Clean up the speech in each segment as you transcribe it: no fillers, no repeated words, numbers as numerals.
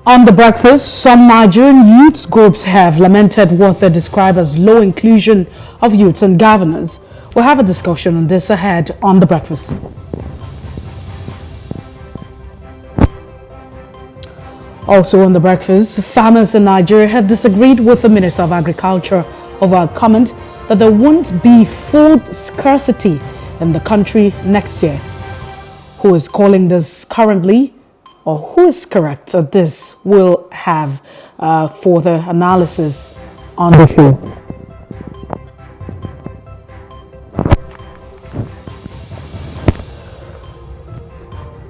On the breakfast, some Nigerian youth groups have lamented what they describe as low inclusion of youths and governance. We'll have a discussion on this ahead on the breakfast. Also on the breakfast, farmers in Nigeria have disagreed with the Minister of Agriculture over a comment that there won't be food scarcity in the country next year. Who is calling this currently, or who is correct that this will have further analysis on the show.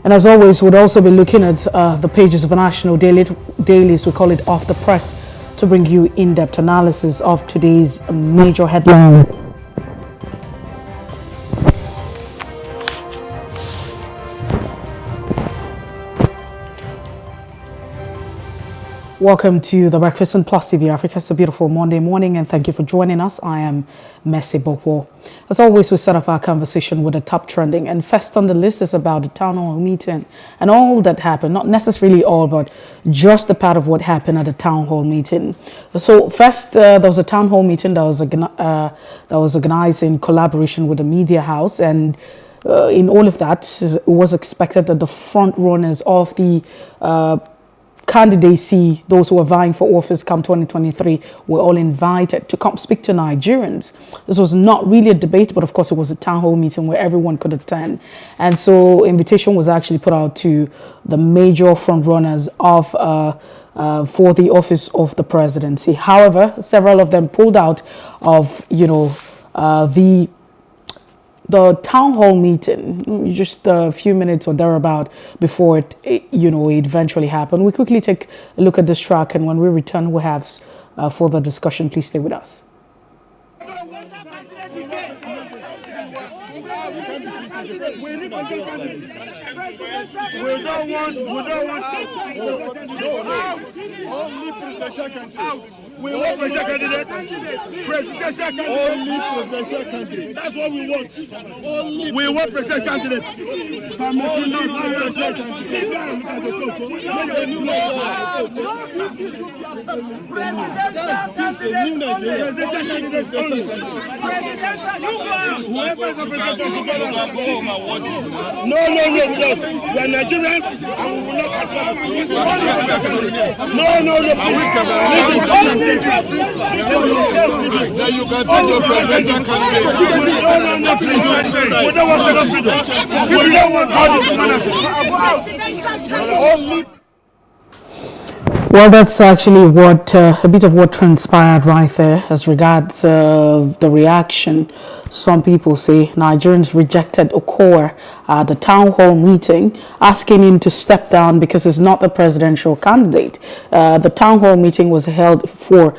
And as always, we'll also be looking at the pages of the national dailies, we call it Off the Press, to bring you in-depth analysis of today's major headlines. Welcome to the breakfast on PlusTvAfrica. It's a beautiful Monday morning and thank you for joining us. I am Messi Bokwo. As always, we start off our conversation with the top trending, and first on the list is about the town hall meeting and all that happened. Not necessarily all, but just a part of what happened at the town hall meeting. So first, there was a town hall meeting that was organized in collaboration with the media house, and in all of that, it was expected that the front runners of the candidacy, those who are vying for office come 2023, were all invited to come speak to Nigerians. This was not really a debate, but of course it was a town hall meeting where everyone could attend. And so invitation was actually put out to the major front runners of for the office of the presidency. However, several of them pulled out of, the town hall meeting just a few minutes or thereabout before it eventually happened. We quickly take a look at this track, and when we return, we'll have further discussion. Please stay with us. We want presidential candidate. Presidential candidate. Only presidential candidate. That's what we want. Only we want presidential candidate. Only presidential No, we are Nigerians and we will not accept. No. You can take your presidential candidate. We don't want all this. Well, that's actually what a bit of what transpired right there as regards the reaction. Some people say Nigerians rejected Okowa at the town hall meeting, asking him to step down because he's not the presidential candidate. The town hall meeting was held for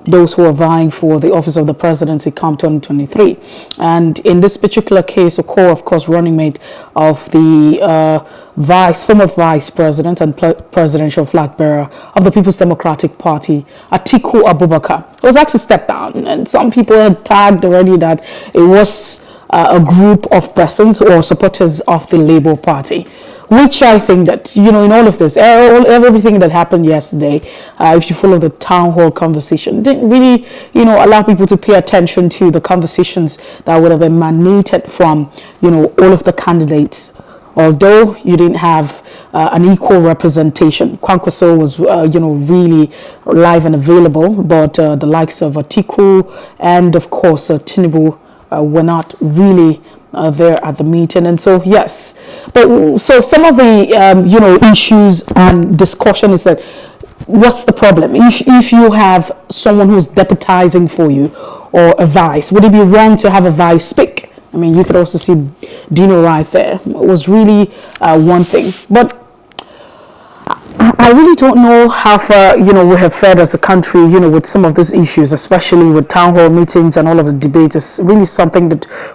those who are vying for the office of the presidency come 2023. And in this particular case, Okowa, of course, running mate of the former vice president and presidential flag bearer of the People's Democratic Party, Atiku Abubakar, was actually stepped down. And some people had tagged already that it was a group of persons or supporters of the Labour Party, which I think that, in all of this, everything that happened yesterday, if you follow the town hall conversation, didn't really, allow people to pay attention to the conversations that would have emanated from, all of the candidates. Although you didn't have an equal representation, Kwankwaso was, really live and available, but the likes of Atiku and, of course, Tinubu were not really there at the meeting. And so, yes, but so some of the, issues and discussion is that what's the problem? If you have someone who's deputizing for you or a vice, would it be wrong to have a vice speak? I mean, you could also see Dino right there. It was really one thing. But I really don't know how far, we have fared as a country, with some of these issues, especially with town hall meetings and all of the debates. It's really something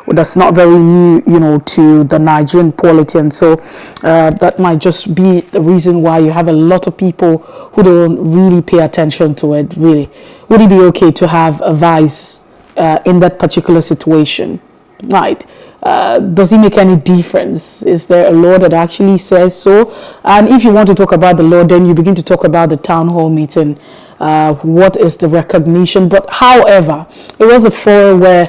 that's not very new, to the Nigerian polity. And so that might just be the reason why you have a lot of people who don't really pay attention to it, really. Would it be okay to have a vice in that particular situation? Right. does it make any difference? Is there a law that actually says so? And if you want to talk about the law, then you begin to talk about the town hall meeting. What is the recognition? But however, it was a forum where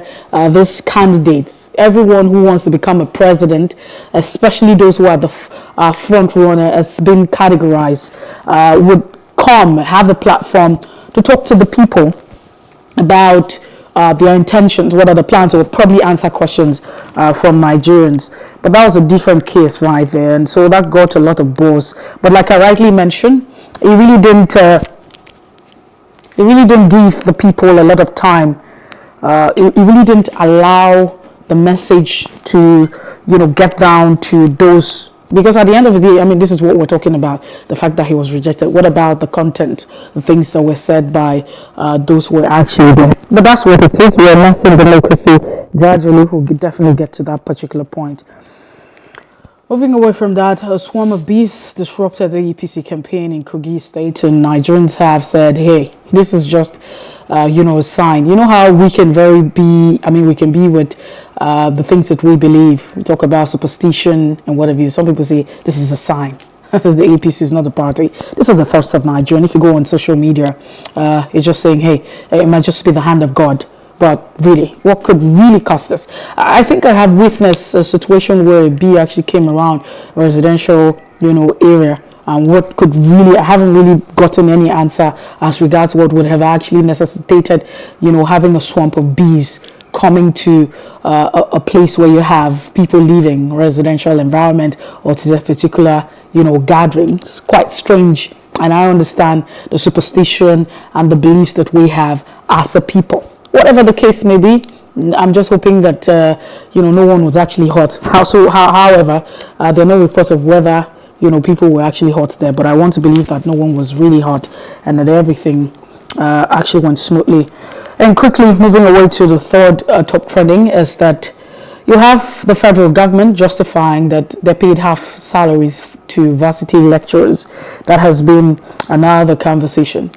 these candidates, everyone who wants to become a president, especially those who are the front runner, has been categorized, would come, have the platform to talk to the people about their intentions, what are the plans, or probably answer questions from Nigerians. But that was a different case right there, and so that got a lot of buzz. But like I rightly mentioned, it really didn't give the people a lot of time. It really didn't allow the message to, get down to those. Because at the end of the day, I mean, this is what we're talking about, the fact that he was rejected. What about the content, the things that were said by those who were actually there? But that's what it is. We're not in democracy. Gradually, we'll definitely get to that particular point. Moving away from that, a swarm of bees disrupted the APC campaign in Kogi State, and Nigerians have said, hey, this is just, a sign. You know how we can we can be with the things that we believe. We talk about superstition and what have you. Some people say this is a sign. The APC is not a party. These are the thoughts of Nigeria. And if you go on social media, it's just saying, hey, it might just be the hand of God. But really, what could really cost us? I think I have witnessed a situation where a bee actually came around a residential, area. And what could really, I haven't really gotten any answer as regards what would have actually necessitated, having a swamp of bees coming to a place where you have people leaving residential environment or to that particular, gathering. It's quite strange. And I understand the superstition and the beliefs that we have as a people. Whatever the case may be, I'm just hoping that, no one was actually hurt. However, there are no reports of whether, people were actually hurt there. But I want to believe that no one was really hurt and that everything actually went smoothly. And quickly moving away to the third top trending is that you have the federal government justifying that they paid half salaries to varsity lecturers. That has been another conversation.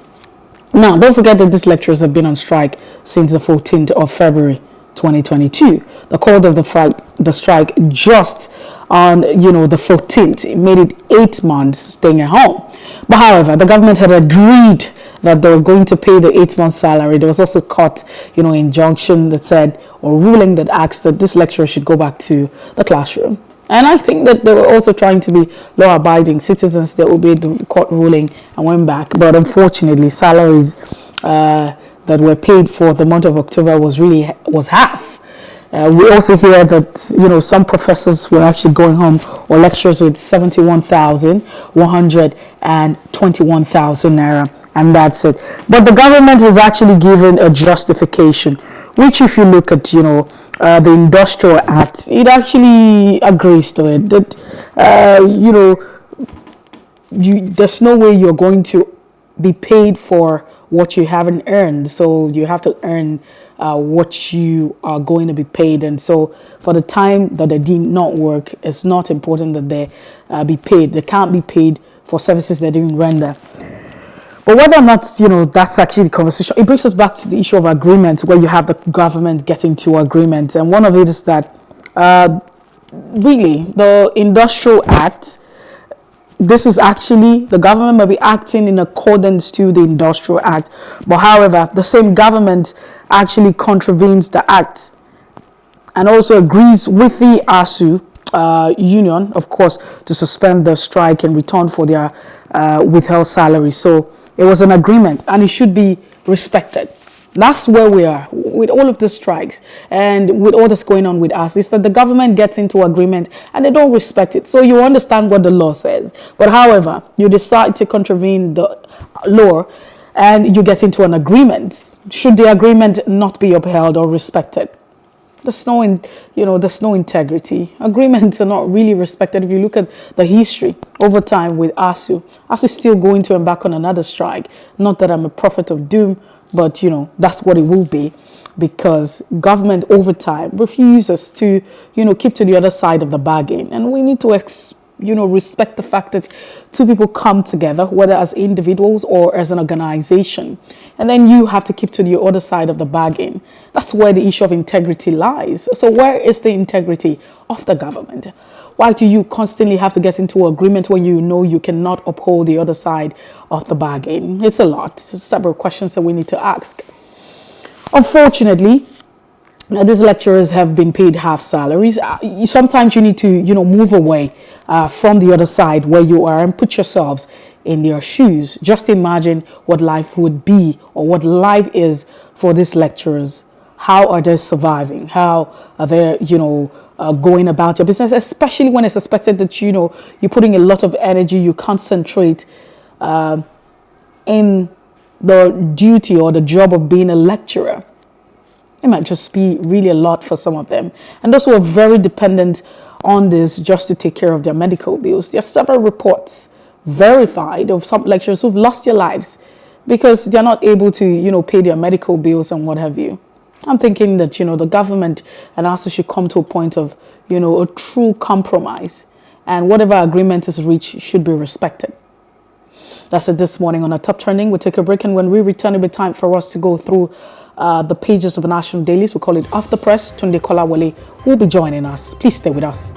Now, don't forget that these lecturers have been on strike since the 14th of February 2022. The call of the strike just on, the 14th. It made it 8 months staying at home. But however, the government had agreed that they were going to pay the 8 month salary. There was also court, injunction that said, or ruling that asked that this lecturer should go back to the classroom. And I think that they were also trying to be law-abiding citizens that obeyed the court ruling and went back. But unfortunately, salaries that were paid for the month of October was half. We also hear that, some professors were actually going home, or lecturers with 71,121,000 naira, and that's it. But the government has actually given a justification, which if you look at, the Industrial Act, it actually agrees to it. That, there's no way you're going to be paid for what you haven't earned. So you have to earn what you are going to be paid. And so for the time that they did not work, it's not important that they be paid. They can't be paid for services they didn't render. But whether or not, that's actually the conversation, it brings us back to the issue of agreements, where you have the government getting to agreements. And one of it is that, really, the Industrial Act, this is actually, the government may be acting in accordance to the Industrial Act. But however, the same government actually contravenes the act and also agrees with the ASU union, of course, to suspend the strike in return for their withheld salary. So it was an agreement and it should be respected. That's where we are with all of the strikes and with all that's going on with us, is that the government gets into agreement and they don't respect it. So you understand what the law says. But however, you decide to contravene the law and you get into an agreement. Should the agreement not be upheld or respected? There's no integrity. Agreements are not really respected. If you look at the history over time with ASU is still going to embark on another strike. Not that I'm a prophet of doom, but that's what it will be, because government over time refuses to keep to the other side of the bargain, and we need to respect the fact that two people come together, whether as individuals or as an organization, and then you have to keep to the other side of the bargain. That's where the issue of integrity lies. So where is the integrity of the government? Why do you constantly have to get into agreement when you know you cannot uphold the other side of the bargain? It's a lot. It's several questions that we need to ask. Unfortunately, these lecturers have been paid half salaries. Sometimes you need to, move away from the other side where you are and put yourselves in their shoes. Just imagine what life would be or what life is for these lecturers. How are they surviving? How are they, going about your business, especially when it's expected that, you're putting a lot of energy, you concentrate in the duty or the job of being a lecturer. It might just be really a lot for some of them. And those who are very dependent on this just to take care of their medical bills. There are several reports verified of some lecturers who've lost their lives because they're not able to, pay their medical bills and what have you. I'm thinking that, the government and also should come to a point of, a true compromise. And whatever agreement is reached should be respected. That's it this morning on our Top Trending. We'll take a break, and when we return, it'll be time for us to go through the pages of the national dailies. We call it Off the Press. Tunde Kolawole will be joining us. Please stay with us.